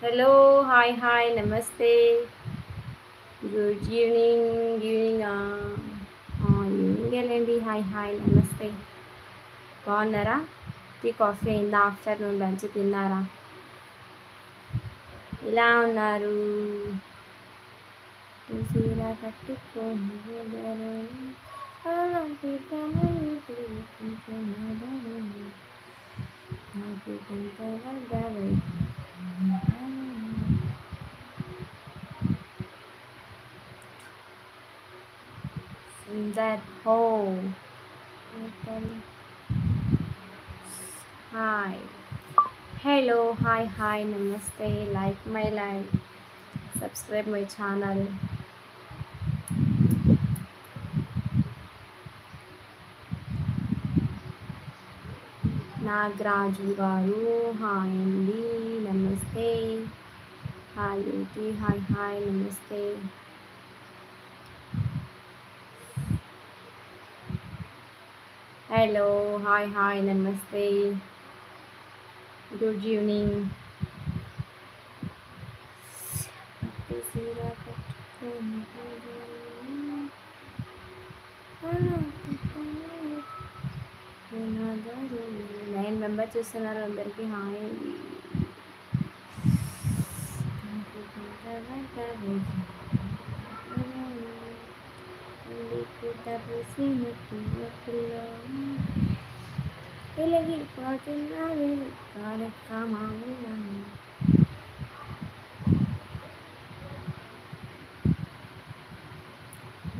Hello hi हाय नमस्ते good evening evening వెళ్ళండి hi hi నమస్తే బాగున్నారా టీ కాఫీ అయిందా ఆఫ్టర్నూన్ లంచ్ తిన్నారా ఎలా ఉన్నారు చీర కట్టుకొని that hole. Hi. Hello. Hi. Hi. Namaste. Like my live. Subscribe my channel. Nagaraju గారు హాయ్ అండి నమస్తే హాయ్ ఏంటి హాయ్ హాయ్ నమస్తే హలో హాయ్ హాయ్ నమస్తే గుడ్ ఈవినింగ్ నైన్ మెంబర్స్ చూస్తున్నారు అందరికీ హాయ్ అండి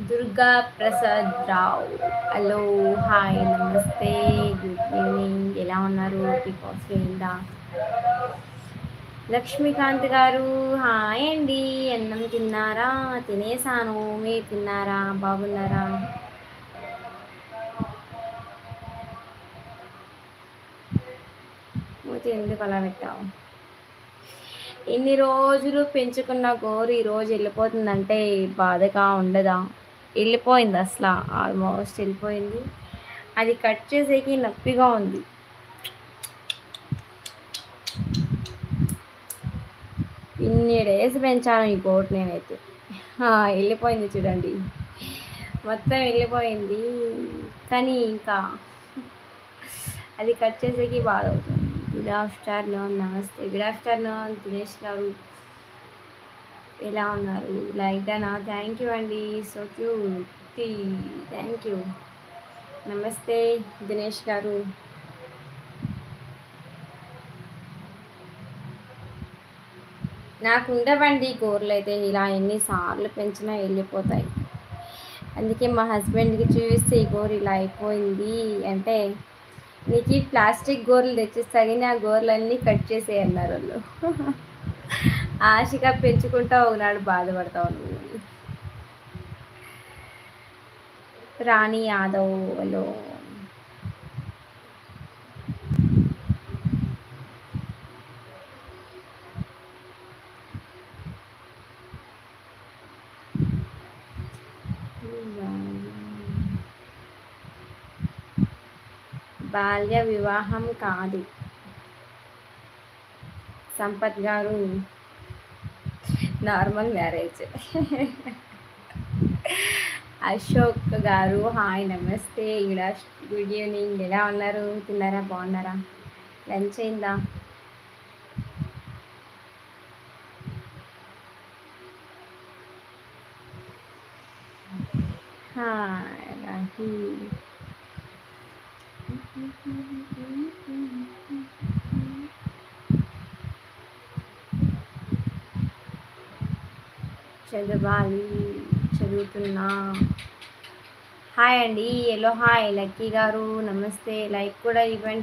దుర్గా ప్రసాద్ రావు హలో హాయ్ నమస్తే గుడ్ ఈవినింగ్ ఎలా ఉన్నారు టీ కాఫీ అయిందా లక్ష్మీకాంత్ గారు హాయ్ అండి అన్నం తిన్నారా తినేసాను మీరు తిన్నారా బాగున్నారా మూతి ఎందుకు అలా పెట్టావు ఇన్ని రోజులు పెంచుకున్న గోరు ఈరోజు వెళ్ళిపోతుందంటే బాధగా ఉండదా వెళ్ళిపోయింది అసలు ఆల్మోస్ట్ వెళ్ళిపోయింది అది కట్ చేసేకి నొప్పిగా ఉంది ఇన్ని డేస్ పెంచాను ఈ కోట్ నేనైతే వెళ్ళిపోయింది చూడండి మొత్తం వెళ్ళిపోయింది కానీ ఇంకా అది కట్ చేసేకి బాధ అవుతుంది గుడ్ ఆఫ్టర్నూన్ నమస్తే గుడ్ ఆఫ్టర్నూన్ దినేష్ గారు ఎలా ఉన్నారు లైక్ డనా థ్యాంక్ యూ అండి సో క్యూట్ థ్యాంక్ యూ నమస్తే దినేష్ గారు నాకు ఉండవండి గోర్లు అయితే ఇలా ఎన్నిసార్లు పెంచినా వెళ్ళిపోతాయి అందుకే మా హస్బెండ్కి చూపిస్తే ఈ గోరు ఇలా అయిపోయింది అంటే నీకు ప్లాస్టిక్ గోర్లు తెచ్చిస్తా కానీ ఆ గోర్లన్నీ కట్ చేసేయన్నారు వాళ్ళు ఆశగా పెంచుకుంటా ఒకనాడు బాధపడతావు నువ్వు రాణి యాదవ్ హలో బాల్య వివాహం కాదు సంపత్ గారు normal marriage Ashok garu hi నమస్తే గుడ్ ఈవినింగ్ ఎలా ఉన్నారు తిన్నారా బాగున్నారా లంచ్ అయిందా రాహి చదవాలి చదువుతున్నా హాయ్ అండి ఎలో హాయ్ లక్కీ గారు నమస్తే లైక్ కూడా ఇవ్వండి